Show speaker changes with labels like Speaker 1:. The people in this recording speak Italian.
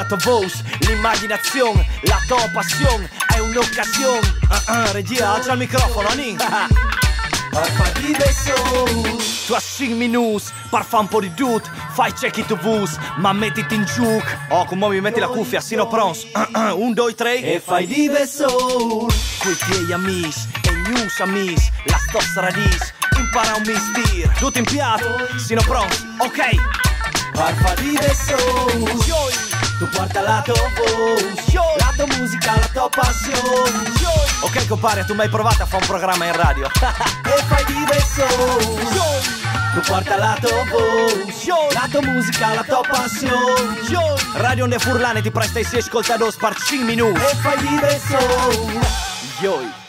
Speaker 1: tua voce, l'immaginazione, la tua passione, è un'occasione. Regia, alza il microfono, Anin.
Speaker 2: Parfa di beso.
Speaker 1: Tu a 5 minuti, per fare un po' di dut, fai check it vus, ma mettiti in giù. Oh, come mi metti la cuffia, sino pronto. 1, 2, 3
Speaker 2: e fai di beso.
Speaker 1: Coi tuoi amici e news amici, la stessa radice, impara un mistero. Tutto in piatto, sino pronto, ok.
Speaker 2: Parfa di beso. Tu porta la tua voce, la tua musica, la tua passione.
Speaker 1: Ok compare, tu mi hai provato a fare un programma in radio.
Speaker 2: E fai di beso. Tu porta la tua voce, la tua musica, la tua passione.
Speaker 1: Radio ne furlane ti presta i 6 ascoltados per 5 minuti.
Speaker 2: E fai di beso.
Speaker 1: Yo.